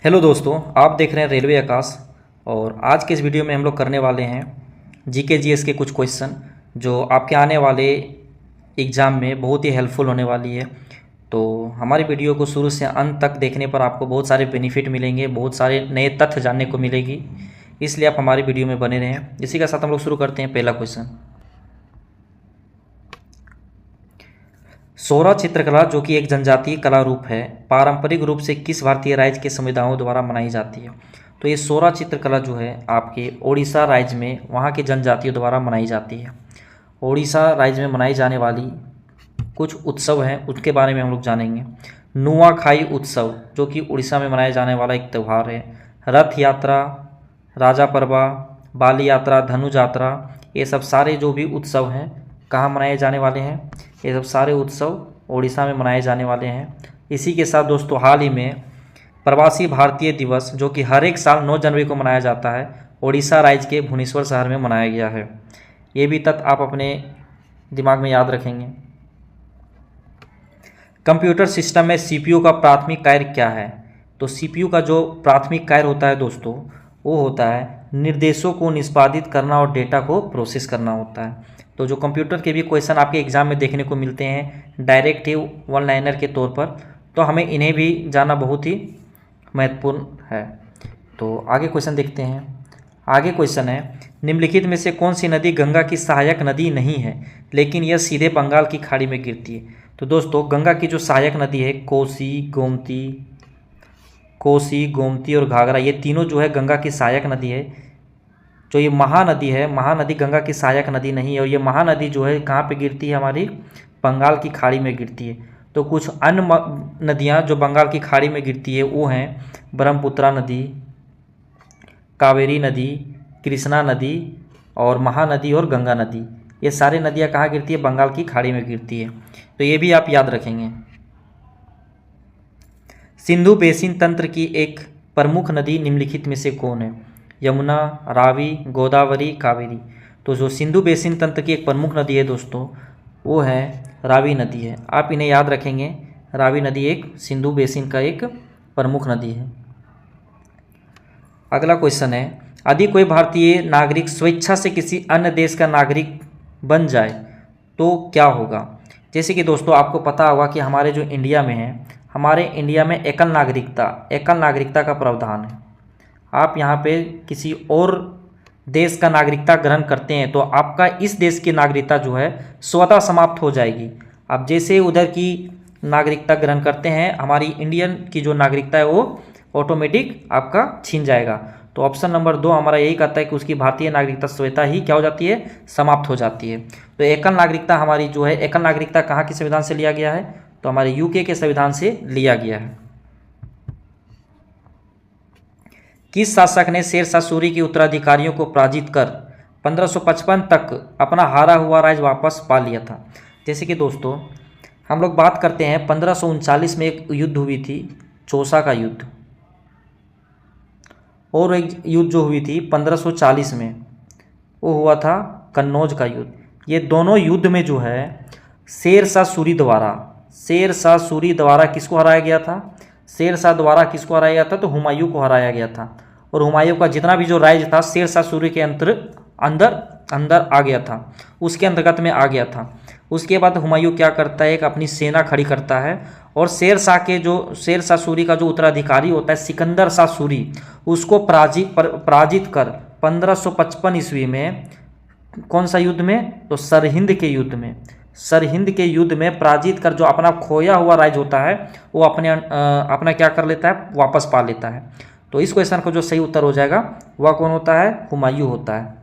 Hello दोस्तों, आप देख रहे हैं रेलवे आकाश। और आज के इस वीडियो में हम लोग करने वाले हैं जीके जीएस के कुछ क्वेश्चन जो आपके आने वाले एग्ज़ाम में बहुत ही हेल्पफुल होने वाली है। तो हमारी वीडियो को शुरू से अंत तक देखने पर आपको बहुत सारे बेनिफिट मिलेंगे, बहुत सारे नए तथ्य जानने को मिलेगी, इसलिए आप हमारी वीडियो में बने रहें। इसी के साथ हम लोग शुरू करते हैं। पहला क्वेश्चन, सोहरा चित्रकला जो कि एक जनजातीय कला रूप है, पारंपरिक रूप से किस भारतीय राज्य के समुदायों द्वारा मनाई जाती है? तो ये सोहरा चित्रकला जो है आपके ओडिशा राज्य में वहाँ के जनजातियों द्वारा मनाई जाती है। ओडिशा राज्य में मनाई जाने वाली कुछ उत्सव हैं, उसके बारे में हम लोग जानेंगे। नुआखाई उत्सव जो कि उड़ीसा में मनाया जाने वाला एक त्यौहार है। रथ यात्रा, राजा परबा, बाली यात्रा, धनु यात्रा, ये सब सारे जो भी उत्सव हैं कहाँ मनाए जाने वाले हैं? ये सब सारे उत्सव ओडिशा में मनाए जाने वाले हैं। इसी के साथ दोस्तों हाल ही में प्रवासी भारतीय दिवस जो कि हर एक साल 9 जनवरी को मनाया जाता है, ओडिशा राज्य के भुवनेश्वर शहर में मनाया गया है। ये भी तथ्य आप अपने दिमाग में याद रखेंगे। कंप्यूटर सिस्टम में सीपीयू का प्राथमिक कार्य क्या है? तो सीपीयू का जो प्राथमिक कार्य होता है दोस्तों, वो होता है निर्देशों को निष्पादित करना और डेटा को प्रोसेस करना होता है। तो जो कंप्यूटर के भी क्वेश्चन आपके एग्जाम में देखने को मिलते हैं डायरेक्टिव वन लाइनर के तौर पर, तो हमें इन्हें भी जानना बहुत ही महत्वपूर्ण है। तो आगे क्वेश्चन देखते हैं। आगे क्वेश्चन है, निम्नलिखित में से कौन सी नदी गंगा की सहायक नदी नहीं है लेकिन यह सीधे बंगाल की खाड़ी में गिरती है? तो दोस्तों गंगा की जो सहायक नदी है कोसी, गोमती और घाघरा, ये तीनों जो है गंगा की सहायक नदी है। जो ये महानदी है, महानदी गंगा की सहायक नदी नहीं है। और ये महानदी जो है कहाँ पे गिरती है? हमारी बंगाल की खाड़ी में गिरती है। तो कुछ अन्य नदियाँ जो बंगाल की खाड़ी में गिरती है वो हैं ब्रह्मपुत्रा नदी, कावेरी नदी, कृष्णा नदी और महानदी और गंगा नदी। ये सारी नदियाँ कहाँ गिरती है? बंगाल की खाड़ी में गिरती है। तो ये भी आप याद रखेंगे। सिंधु बेसिन तंत्र की एक प्रमुख नदी निम्नलिखित में से कौन है? यमुना, रावी, गोदावरी, कावेरी। तो जो सिंधु बेसिन तंत्र की एक प्रमुख नदी है दोस्तों, वो है रावी नदी है। आप इन्हें याद रखेंगे। रावी नदी एक सिंधु बेसिन का एक प्रमुख नदी है। अगला क्वेश्चन है, यदि कोई भारतीय नागरिक स्वेच्छा से किसी अन्य देश का नागरिक बन जाए तो क्या होगा? जैसे कि दोस्तों आपको पता होगा कि हमारे जो इंडिया में है, हमारे इंडिया में एकल नागरिकता का प्रावधान है। आप यहाँ पे किसी और देश का नागरिकता ग्रहण करते हैं तो आपका इस देश की नागरिकता जो है स्वतः समाप्त हो जाएगी। आप जैसे उधर की नागरिकता ग्रहण करते हैं, हमारी इंडियन की जो नागरिकता है वो ऑटोमेटिक आपका छीन जाएगा। तो ऑप्शन नंबर 2 हमारा यही कहता है कि उसकी भारतीय नागरिकता स्वतः ही क्या हो जाती है? समाप्त हो जाती है। तो एकल नागरिकता हमारी जो है, एकल नागरिकता कहाँ के संविधान से लिया गया है? तो हमारे यूके के संविधान से लिया गया है। किस शासक ने शेरशाह सूरी के उत्तराधिकारियों को पराजित कर 1555 तक अपना हारा हुआ राज्य वापस पा लिया था? जैसे कि दोस्तों हम लोग बात करते हैं 1539 में एक युद्ध हुई थी, चौसा का युद्ध, और एक युद्ध जो हुई थी 1540 में, वो हुआ था कन्नौज का युद्ध। ये दोनों युद्ध में जो है शेरशाह सूरी द्वारा किसको हराया गया था? शेरशाह द्वारा किसको हराया गया था? तो हुमायूं को हराया गया था। और हुमायूं का जितना भी जो राज्य था शेरशाह सूरी के अंदर आ गया था, उसके अंतर्गत में आ गया था। उसके बाद हुमायूं क्या करता है? एक अपनी सेना खड़ी करता है और शेरशाह सूरी का जो उत्तराधिकारी होता है सिकंदर शाह सूरी, उसको पराजित कर 1555 ईस्वी में कौन सा युद्ध में? तो सरहिंद के युद्ध में पराजित कर जो अपना खोया हुआ राज्य होता है वो अपना क्या कर लेता है? वापस पा लेता है। तो इस क्वेश्चन को जो सही उत्तर हो जाएगा वह कौन होता है? हुमायूं होता है।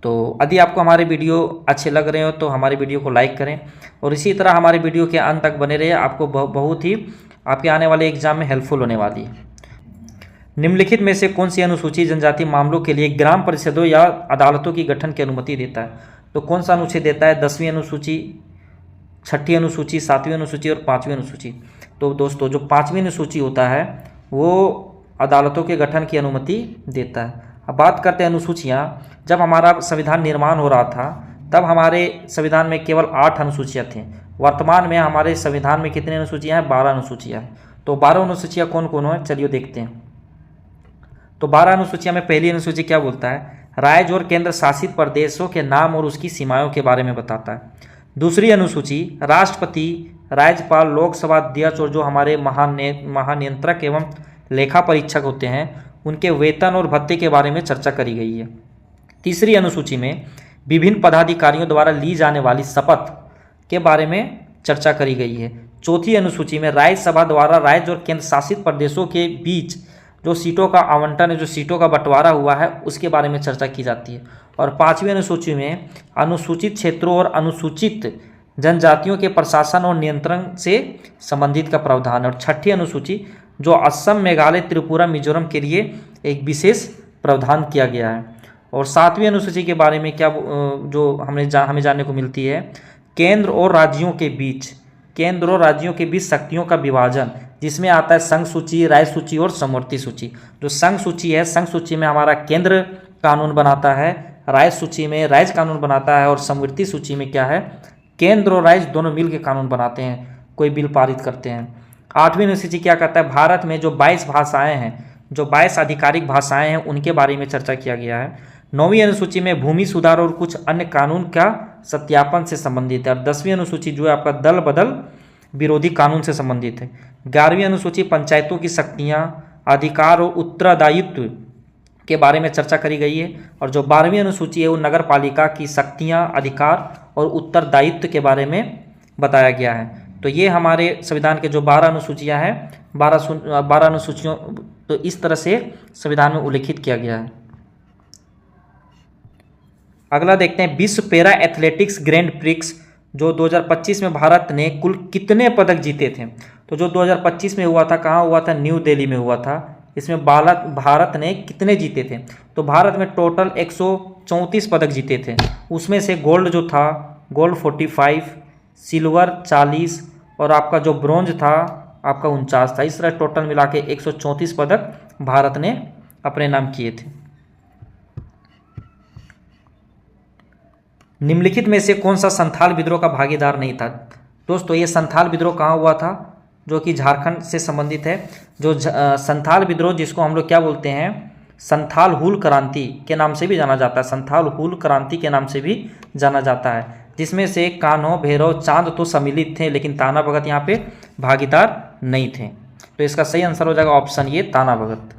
तो यदि आपको हमारे वीडियो अच्छे लग रहे हो तो हमारे वीडियो को लाइक करें और इसी तरह हमारे वीडियो के अंत तक बने रहिए। आपको बहुत ही आपके आने वाले एग्जाम में हेल्पफुल होने वाली है। निम्नलिखित में से कौन सी अनुसूची जनजाति मामलों के लिए ग्राम परिषदों या अदालतों की गठन की अनुमति देता है? तो कौन सा अनुच्छेद देता है? 10वीं अनुसूची, 6ठी अनुसूची, 7वीं अनुसूची और 5वीं अनुसूची। तो दोस्तों जो 5वीं अनुसूची होता है वो अदालतों के गठन की अनुमति देता है। अब बात करते हैं अनुसूचियाँ। जब हमारा संविधान निर्माण हो रहा था तब हमारे संविधान में केवल 8 अनुसूचियाँ थीं। वर्तमान में हमारे संविधान में कितनी अनुसूचियाँ हैं? 12 अनुसूचियाँ हैं। तो 12 अनुसूचियाँ कौन कौन है, चलिए देखते हैं। तो 12 अनुसूचियाँ में पहली अनुसूची क्या बोलता है, राज्य और केंद्र शासित प्रदेशों के नाम और उसकी सीमाओं के बारे में बताता है। दूसरी अनुसूची राष्ट्रपति, राज्यपाल, लोकसभा अध्यक्ष और जो हमारे महानियंत्रक एवं लेखा परीक्षक होते हैं उनके वेतन और भत्ते के बारे में चर्चा करी गई है। तीसरी अनुसूची में विभिन्न पदाधिकारियों द्वारा ली जाने वाली शपथ के बारे में चर्चा करी गई है। चौथी अनुसूची में राज्यसभा द्वारा राज्य और केंद्र शासित प्रदेशों के बीच जो सीटों का आवंटन है, जो सीटों का बंटवारा हुआ है, उसके बारे में चर्चा की जाती है। और पांचवी अनुसूची में अनुसूचित क्षेत्रों और अनुसूचित जनजातियों के प्रशासन और नियंत्रण से संबंधित का प्रावधान है। और छठी अनुसूची जो असम, मेघालय, त्रिपुरा, मिजोरम के लिए एक विशेष प्रावधान किया गया है। और सातवीं अनुसूची के बारे में क्या जो हमें जानने को मिलती है, केंद्र और राज्यों के बीच शक्तियों का विभाजन, जिसमें आता है संघ सूची, राज्य सूची और समवर्ती सूची। जो संघ सूची है, संघ सूची में हमारा केंद्र कानून बनाता है, राज्य सूची में राज्य कानून बनाता है और समवर्ती सूची में क्या है, केंद्र और राज्य दोनों मिल के कानून बनाते हैं, कोई बिल पारित करते हैं। आठवीं अनुसूची क्या कहता है, भारत में जो 22 भाषाएं हैं, जो 22 आधिकारिक भाषाएं हैं, उनके बारे में चर्चा किया गया है। नौवीं अनुसूची में भूमि सुधार और कुछ अन्य कानून का सत्यापन से संबंधित है। और 10वीं अनुसूची जो है आपका दल बदल विरोधी कानून से संबंधित है। 11वीं अनुसूची पंचायतों की शक्तियां, अधिकार और उत्तरदायित्व के बारे में चर्चा करी गई है। और जो 12वीं अनुसूची है वो नगर पालिका की शक्तियां, अधिकार और उत्तरदायित्व के बारे में बताया गया है। तो ये हमारे संविधान के जो 12 अनुसूचियां हैं, 12 अनुसूचियों, तो इस तरह से संविधान में उल्लेखित किया गया है। अगला देखते हैं, विश्व पैरा एथलेटिक्स ग्रैंड प्रिक्स जो 2025 में भारत ने कुल कितने पदक जीते थे। तो जो 2025 में हुआ था, कहाँ हुआ था, न्यू दिल्ली में हुआ था। इसमें भारत ने कितने जीते थे, तो भारत में टोटल 134 पदक जीते थे। उसमें से गोल्ड जो था, गोल्ड 45, सिल्वर 40 और आपका जो ब्रोंज था आपका 49 था। इस तरह टोटल मिला के 134 पदक भारत ने अपने नाम किए थे। निम्नलिखित में से कौन सा संथाल विद्रोह का भागीदार नहीं था। दोस्तों ये संथाल विद्रोह कहाँ हुआ था, जो कि झारखंड से संबंधित है। जो संथाल विद्रोह जिसको हम लोग क्या बोलते हैं, संथाल हूल क्रांति के नाम से भी जाना जाता है, संथाल हूल क्रांति के नाम से भी जाना जाता है, जिसमें से कान्हो, भैरव, चांद तो सम्मिलित थे, लेकिन ताना भगत यहाँ पे भागीदार नहीं थे। तो इसका सही आंसर हो जाएगा ऑप्शन ये, ताना भगत।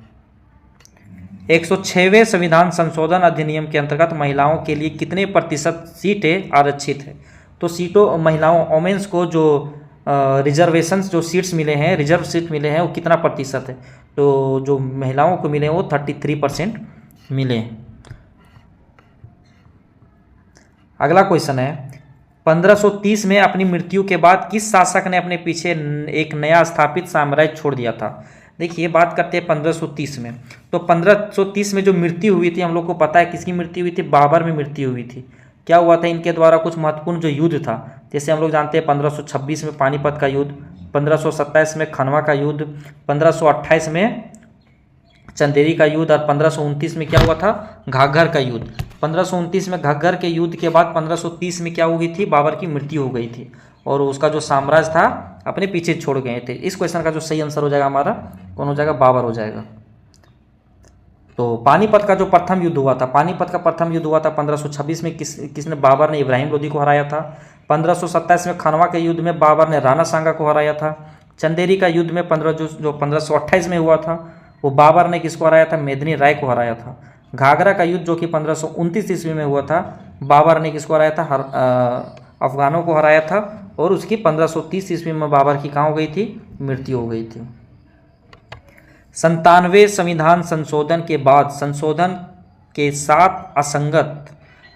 106वें संविधान संशोधन अधिनियम के अंतर्गत महिलाओं के लिए कितने प्रतिशत सीटें आरक्षित है। तो सीटों, महिलाओं, वोमेन्स को जो रिजर्वेशन जो सीट्स मिले हैं, रिजर्व सीट मिले हैं, वो कितना प्रतिशत है। तो जो महिलाओं को मिले हैं वो 33% मिले हैं। अगला क्वेश्चन है, 1530 में अपनी मृत्यु के बाद किस शासक ने अपने पीछे एक नया स्थापित साम्राज्य छोड़ दिया था। देखिए बात करते हैं 1530 में। तो 1530 में जो मृत्यु हुई थी, हम लोग को पता है किसकी मृत्यु हुई थी, बाबर में मृत्यु हुई थी। क्या हुआ था, इनके द्वारा कुछ महत्वपूर्ण जो युद्ध था, जैसे हम लोग जानते हैं 1526 में पानीपत का युद्ध, 1527 में खनवा का युद्ध, 1528 में चंदेरी का युद्ध और 1529 में क्या हुआ था, घाघर का युद्ध। 1529 में घाघर के युद्ध के बाद 1530 में क्या हो गई थी, बाबर की मृत्यु हो गई थी और उसका जो साम्राज्य था अपने पीछे छोड़ गए थे। इस क्वेश्चन का जो सही आंसर हो जाएगा हमारा कौन हो जाएगा, बाबर हो जाएगा। तो पानीपत का जो प्रथम युद्ध हुआ था, पानीपत का प्रथम युद्ध हुआ था 1526 में, किसने, बाबर ने इब्राहिम लोदी को हराया था। 1527 में खनवा के युद्ध में बाबर ने राणा सांगा को हराया था। चंदेरी का युद्ध में 1528 में हुआ था, वो बाबर ने किसको हराया था, मेदिनी राय को हराया था। घाघरा का युद्ध जो कि 1529 ईस्वी में हुआ था, बाबर ने किसको हराया था, अफगानों को हराया था और उसकी 1530 ईस्वी में बाबर की कहाँ हो गई थी, मृत्यु हो गई थी। 97वें संविधान संशोधन के बाद संशोधन के साथ असंगत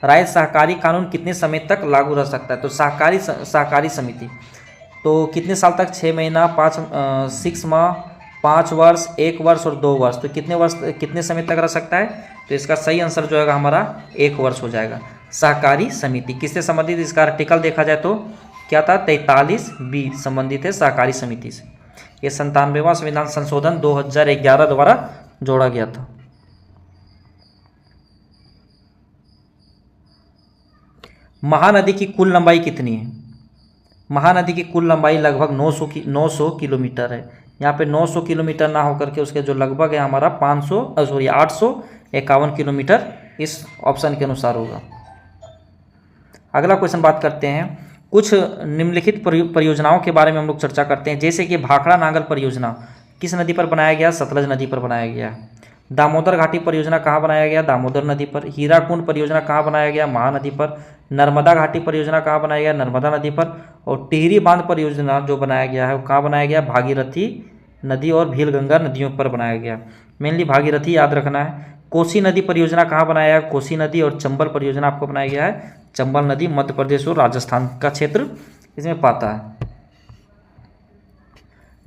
राज्य सहकारी कानून कितने समय तक लागू रह सकता है। तो सहकारी समिति तो कितने साल तक, 6 महीना, 6 माह, 5 वर्ष, 1 वर्ष और 2 वर्ष। तो कितने समय तक रह सकता है। तो इसका सही आंसर जो है हमारा 1 वर्ष हो जाएगा। सहकारी समिति किससे संबंधित, इसका आर्टिकल देखा जाए तो क्या था, 43B संबंधित है सहकारी समिति से। ये 97वां संविधान संशोधन 2011 द्वारा जोड़ा गया था। महानदी की कुल लंबाई कितनी है। महानदी की कुल लंबाई लगभग 900 किलोमीटर है, यहाँ पे 900 किलोमीटर ना होकर के उसके जो लगभग है हमारा 851 किलोमीटर इस ऑप्शन के अनुसार होगा। अगला क्वेश्चन बात करते हैं कुछ निम्नलिखित परियोजनाओं के बारे में हम लोग चर्चा करते हैं, जैसे कि भाखड़ा नांगल परियोजना किस नदी पर बनाया गया? सतलज नदी पर बनाया गया। दामोदर घाटी परियोजना कहाँ बनाया गया? दामोदर नदी पर। हीराकुंड परियोजना कहाँ बनाया गया? महानदी पर। नर्मदा घाटी परियोजना कहाँ बनाया गया? नर्मदा नदी पर। और टिहरी बांध परियोजना जो बनाया गया है वो कहाँ बनाया गया? भागीरथी नदी और भीलगंगा नदियों पर बनाया गया। मेनली भागीरथी याद रखना है। कोसी नदी परियोजना कहाँ बनाया गया? कोसी नदी। और चंबल परियोजना आपको बनाया गया है चंबल नदी, मध्य प्रदेश और राजस्थान का क्षेत्र इसमें पाता है।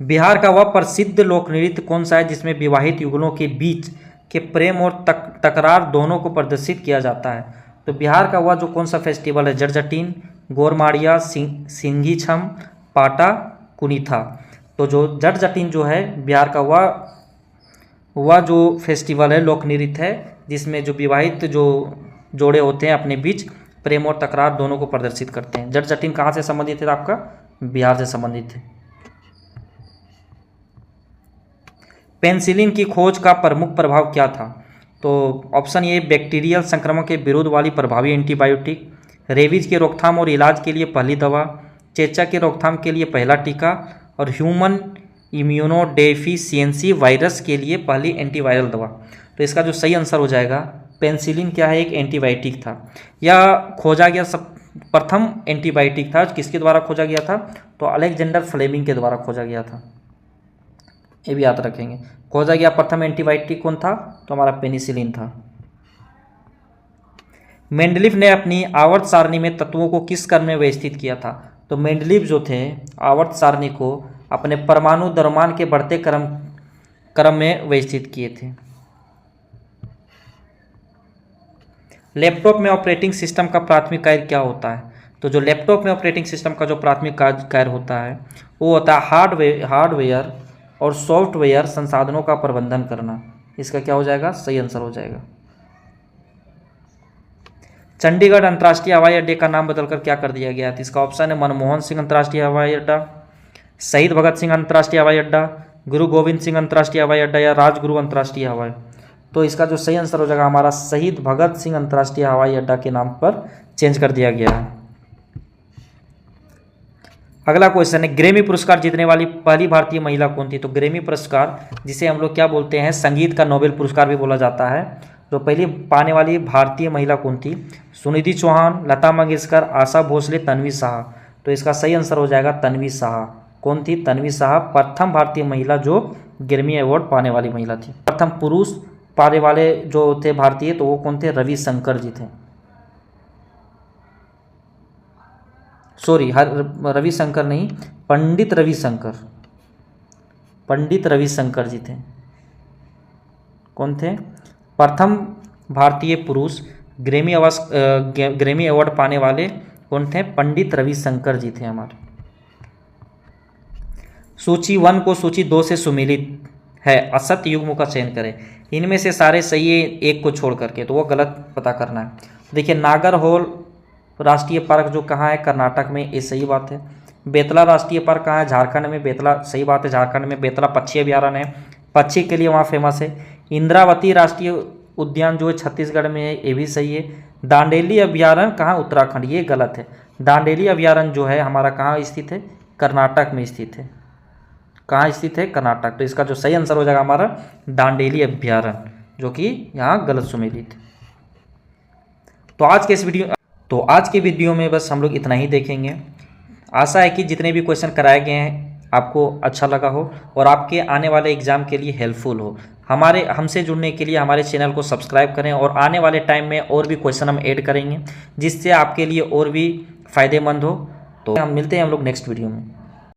बिहार का वह प्रसिद्ध लोक नृत्य कौन सा है जिसमें विवाहित युगलों के बीच के प्रेम और तकरार दोनों को प्रदर्शित किया जाता है? तो बिहार का वह जो कौन सा फेस्टिवल है? जटजटिन, गोरमाड़िया, सिंघी छम, पाटा कुनीथा। तो जो जटजटिन जो है बिहार का वह जो फेस्टिवल है लोक नृत्य है जिसमें जो विवाहित जो जोड़े होते हैं अपने बीच प्रेम और तकरार दोनों को प्रदर्शित करते हैं। जटजटिन कहाँ से संबंधित है? आपका बिहार से संबंधित है। पेनिसिलिन की खोज का प्रमुख प्रभाव क्या था? तो ऑप्शन ए बैक्टीरियल संक्रमण के विरोध वाली प्रभावी एंटीबायोटिक, रेबीज के रोकथाम और इलाज के लिए पहली दवा, चेचक के रोकथाम के लिए पहला टीका और ह्यूमन इम्यूनोडेफिशिएंसी वायरस के लिए पहली एंटीवायरल दवा। तो इसका जो सही आंसर हो जाएगा पेनिसिलिन क्या है? एक एंटीबायोटिक था। यह खोजा गया प्रथम एंटीबायोटिक था। किसके द्वारा खोजा गया था? तो अलेक्जेंडर फ्लेमिंग के द्वारा खोजा गया था। ये भी याद रखेंगे। खोजा गया प्रथम एंटीबायोटिक कौन था? तो हमारा पेनिसिलिन था। मेंडलीफ ने अपनी आवर्त सारणी में तत्वों को किस क्रम में व्यवस्थित किया था? तो मेंडलीफ जो थे आवर्त सारणी को अपने परमाणु द्रव्यमान के बढ़ते क्रम में व्यवस्थित किए थे। लैपटॉप में ऑपरेटिंग सिस्टम का प्राथमिक कार्य क्या होता है? तो जो लैपटॉप में ऑपरेटिंग सिस्टम का जो प्राथमिक कार्य होता है वो होता है हार्डवेयर और सॉफ्टवेयर संसाधनों का प्रबंधन करना। इसका क्या हो जाएगा? सही आंसर हो जाएगा। चंडीगढ़ अंतर्राष्ट्रीय हवाई अड्डे का नाम बदलकर क्या कर दिया गया? तो इसका ऑप्शन है मनमोहन सिंह अंतर्राष्ट्रीय हवाई अड्डा, शहीद भगत सिंह अंतर्राष्ट्रीय हवाई अड्डा, गुरु गोविंद सिंह अंतर्राष्ट्रीय हवाई अड्डा या राजगुरु अंतर्राष्ट्रीय हवाई। तो इसका जो सही आंसर हो जाएगा हमारा शहीद भगत सिंह अंतर्राष्ट्रीय हवाई अड्डा के नाम पर चेंज कर दिया गया है। अगला क्वेश्चन है ग्रैमी पुरस्कार जीतने वाली पहली भारतीय महिला कौन थी? तो ग्रैमी पुरस्कार जिसे हम लोग क्या बोलते हैं? संगीत का नोबेल पुरस्कार भी बोला जाता है। तो पहली पाने वाली भारतीय महिला कौन थी? सुनिधि चौहान, लता मंगेशकर, आशा भोसले, तन्वी शाह। तो इसका सही आंसर हो जाएगा तन्वी शाह। कौन थी? तन्वी शाह प्रथम भारतीय महिला जो ग्रैमी अवार्ड पाने वाली महिला थी। प्रथम पुरुष पाने वाले जो थे भारतीय तो वो कौन थे? रविशंकर जी थे। सॉरी, रविशंकर नहीं, पंडित रविशंकर जी थे। कौन थे? प्रथम भारतीय पुरुष ग्रैमी अवार्ड पाने वाले कौन थे? पंडित रविशंकर जी थे हमारे। सूची 1 को सूची 2 से सुमेलित है, असत्य युग्म का चयन करें। इनमें से सारे सही है एक को छोड़ करके, तो वो गलत पता करना है। देखिए नागरहोल राष्ट्रीय पार्क जो कहाँ है? कर्नाटक में, ये सही बात है। बेतला राष्ट्रीय पार्क कहाँ है? झारखंड में। बेतला सही बात है, झारखंड में बेतला पक्षी अभयारण्य है, पक्षी के लिए वहाँ फेमस है। इंद्रावती राष्ट्रीय उद्यान जो है छत्तीसगढ़ में है, ये भी सही है। दांडेली अभयारण्य कहाँ? उत्तराखंड, ये गलत है। दांडेली अभयारण्य जो है हमारा कहाँ स्थित है? कर्नाटक में स्थित है। कहाँ स्थित है? कर्नाटक। तो इसका जो सही आंसर हो जाएगा हमारा दांडेली अभयारण्य, जो कि यहाँ गलत सुमेलित है। तो आज के वीडियो में बस हम लोग इतना ही देखेंगे। आशा है कि जितने भी क्वेश्चन कराए गए हैं आपको अच्छा लगा हो और आपके आने वाले एग्जाम के लिए हेल्पफुल हो। हमसे जुड़ने के लिए हमारे चैनल को सब्सक्राइब करें और आने वाले टाइम में और भी क्वेश्चन हम ऐड करेंगे जिससे आपके लिए और भी फ़ायदेमंद हो। तो हम मिलते हैं हम लोग नेक्स्ट वीडियो में।